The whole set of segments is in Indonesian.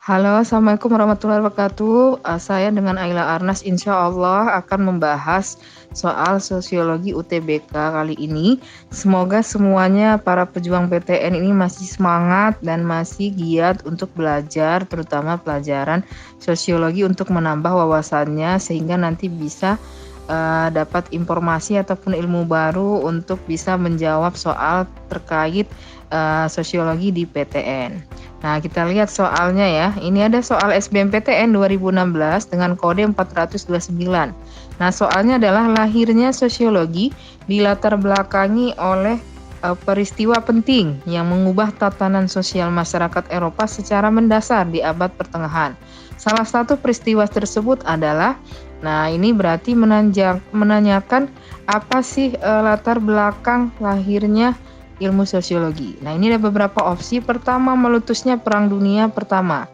Halo, Assalamualaikum warahmatullahi wabarakatuh. Saya dengan Aila Arnas insya Allah akan membahas soal sosiologi UTBK kali ini. Semoga semuanya para pejuang PTN ini masih semangat dan masih giat untuk belajar, terutama pelajaran sosiologi untuk menambah wawasannya sehingga nanti bisa dapat informasi ataupun ilmu baru untuk bisa menjawab soal terkait sosiologi di PTN. Nah, kita lihat soalnya ya. Ini ada soal SBMPTN 2016 dengan kode 429. Nah, soalnya adalah lahirnya sosiologi dilatar belakangi oleh peristiwa penting yang mengubah tatanan sosial masyarakat Eropa secara mendasar di abad pertengahan. Salah satu peristiwa tersebut adalah, nah ini berarti menanyakan apa sih latar belakang lahirnya ilmu sosiologi. Nah, ini ada beberapa opsi. Pertama, meletusnya Perang Dunia Pertama.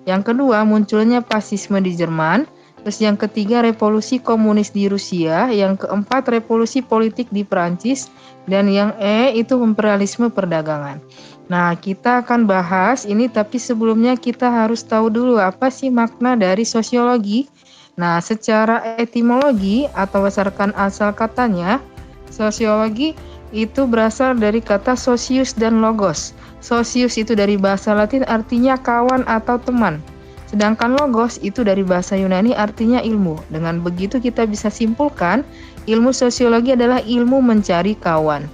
Yang kedua, munculnya fasisme di Jerman. Terus yang ketiga, revolusi komunis di Rusia. Yang keempat, revolusi politik di Perancis. Dan yang itu imperialisme perdagangan. Nah, kita akan bahas ini, tapi sebelumnya kita harus tahu dulu apa sih makna dari sosiologi. Nah, secara etimologi atau berdasarkan asal katanya, sosiologi itu berasal dari kata socius dan logos. Socius itu dari bahasa Latin artinya kawan atau teman. Sedangkan logos itu dari bahasa Yunani artinya ilmu. Dengan begitu kita bisa simpulkan ilmu sosiologi adalah ilmu mencari kawan.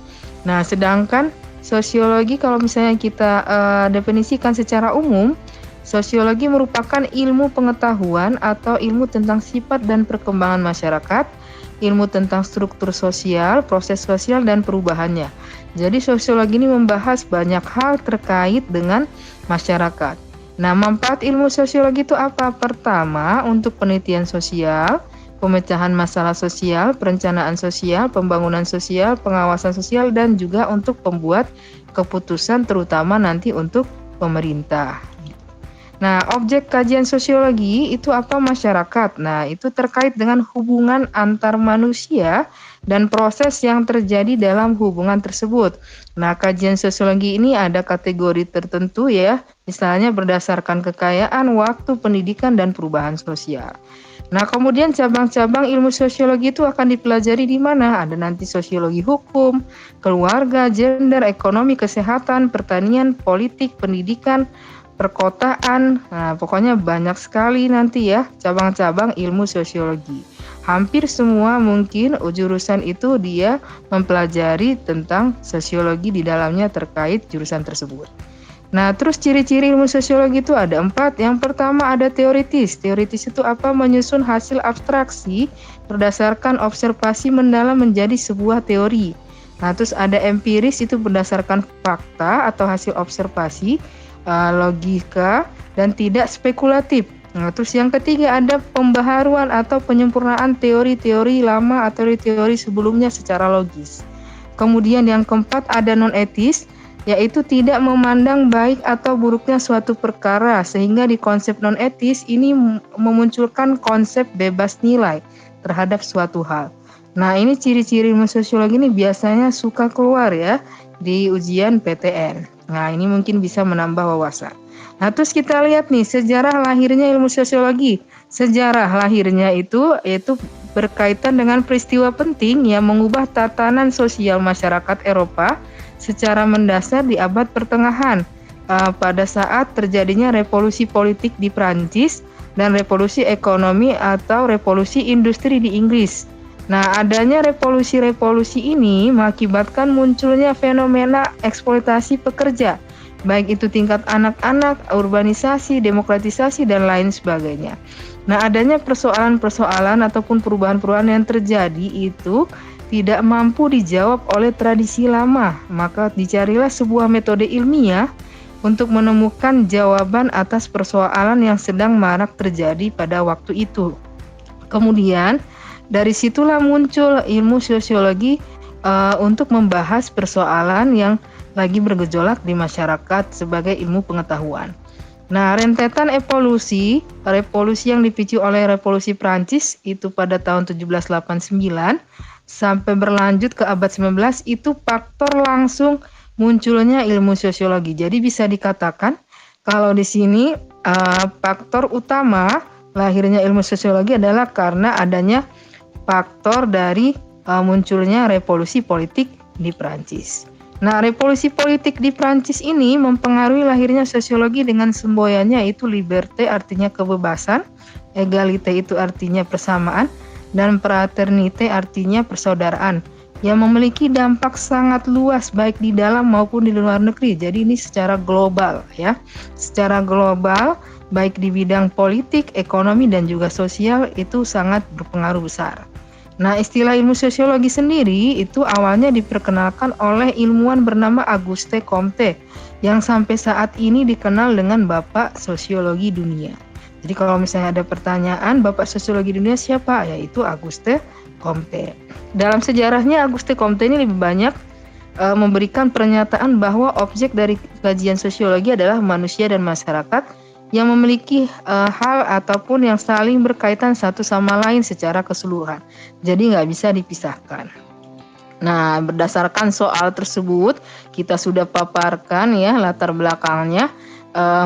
Nah, sedangkan sosiologi kalau misalnya kita definisikan secara umum, sosiologi merupakan ilmu pengetahuan atau ilmu tentang sifat dan perkembangan masyarakat, ilmu tentang struktur sosial, proses sosial, dan perubahannya. Jadi sosiologi ini membahas banyak hal terkait dengan masyarakat. Nah, manfaat ilmu sosiologi itu apa? Pertama, untuk penelitian sosial, pemecahan masalah sosial, perencanaan sosial, pembangunan sosial, pengawasan sosial, dan juga untuk pembuat keputusan terutama nanti untuk pemerintah. Nah, objek kajian sosiologi itu apa? Masyarakat. Nah, itu terkait dengan hubungan antar manusia dan proses yang terjadi dalam hubungan tersebut. Nah, kajian sosiologi ini ada kategori tertentu ya, misalnya berdasarkan kekayaan, waktu, pendidikan, dan perubahan sosial. Nah, kemudian cabang-cabang ilmu sosiologi itu akan dipelajari di mana? Ada nanti sosiologi hukum, keluarga, gender, ekonomi, kesehatan, pertanian, politik, pendidikan, perkotaan. Nah, pokoknya banyak sekali nanti ya cabang-cabang ilmu sosiologi. Hampir semua mungkin jurusan itu dia mempelajari tentang sosiologi di dalamnya terkait jurusan tersebut. Nah, terus ciri-ciri ilmu sosiologi itu ada 4. Yang pertama ada teoritis. Teoritis itu apa? Menyusun hasil abstraksi berdasarkan observasi mendalam menjadi sebuah teori. Nah, terus ada empiris, itu berdasarkan fakta atau hasil observasi, logika, dan tidak spekulatif. Nah, terus yang ketiga ada pembaharuan atau penyempurnaan teori-teori lama atau teori sebelumnya secara logis. Kemudian yang keempat ada non-etis, yaitu tidak memandang baik atau buruknya suatu perkara, sehingga di konsep non-etis ini memunculkan konsep bebas nilai terhadap suatu hal. Nah, ini ciri-ciri ilmu sosiologi ini biasanya suka keluar ya di ujian PTN. Nah, ini mungkin bisa menambah wawasan. Nah, terus kita lihat nih sejarah lahirnya ilmu sosiologi. Sejarah lahirnya itu berkaitan dengan peristiwa penting yang mengubah tatanan sosial masyarakat Eropa secara mendasar di abad pertengahan, pada saat terjadinya revolusi politik di Prancis dan revolusi ekonomi atau revolusi industri di Inggris. Nah, adanya revolusi-revolusi ini mengakibatkan munculnya fenomena eksploitasi pekerja, baik itu tingkat anak-anak, urbanisasi, demokratisasi, dan lain sebagainya. Nah, adanya persoalan-persoalan ataupun perubahan-perubahan yang terjadi itu tidak mampu dijawab oleh tradisi lama, maka dicarilah sebuah metode ilmiah untuk menemukan jawaban atas persoalan yang sedang marak terjadi pada waktu itu. Kemudian, dari situlah muncul ilmu sosiologi untuk membahas persoalan yang lagi bergejolak di masyarakat sebagai ilmu pengetahuan. Nah, rentetan revolusi yang dipicu oleh revolusi Prancis itu pada tahun 1789 sampai berlanjut ke abad 19 itu faktor langsung munculnya ilmu sosiologi. Jadi bisa dikatakan Kalau di sini faktor utama lahirnya ilmu sosiologi adalah karena adanya faktor dari munculnya revolusi politik di Prancis. Nah, revolusi politik di Prancis ini mempengaruhi lahirnya sosiologi dengan semboyannya itu liberté artinya kebebasan, égalité itu artinya persamaan, dan fraternité artinya persaudaraan yang memiliki dampak sangat luas baik di dalam maupun di luar negeri. Jadi ini secara global ya. Secara global baik di bidang politik, ekonomi dan juga sosial itu sangat berpengaruh besar. Nah, istilah ilmu sosiologi sendiri itu awalnya diperkenalkan oleh ilmuwan bernama Auguste Comte yang sampai saat ini dikenal dengan Bapak Sosiologi Dunia. Jadi kalau misalnya ada pertanyaan, Bapak Sosiologi Dunia siapa? Yaitu Auguste Comte. Dalam sejarahnya Auguste Comte ini lebih banyak memberikan pernyataan bahwa objek dari kajian sosiologi adalah manusia dan masyarakat yang memiliki hal ataupun yang saling berkaitan satu sama lain secara keseluruhan. Jadi nggak bisa dipisahkan. Nah, berdasarkan soal tersebut, kita sudah paparkan ya latar belakangnya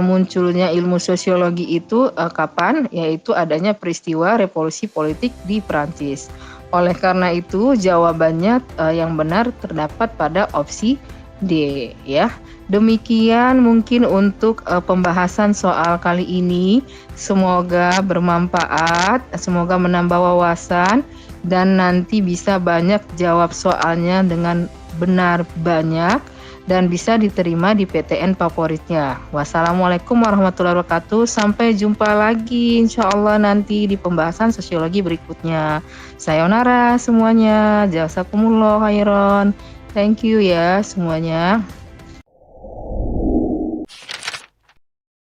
munculnya ilmu sosiologi itu kapan, yaitu adanya peristiwa revolusi politik di Prancis. Oleh karena itu, jawabannya yang benar terdapat pada opsi D ya. Demikian mungkin untuk pembahasan soal kali ini. Semoga bermanfaat, semoga menambah wawasan dan nanti bisa banyak jawab soalnya dengan benar banyak dan bisa diterima di PTN favoritnya. Wassalamualaikum warahmatullahi wabarakatuh. Sampai jumpa lagi insyaallah nanti di pembahasan sosiologi berikutnya. Sayonara semuanya. Jazakumullah khairan. Thank you ya semuanya.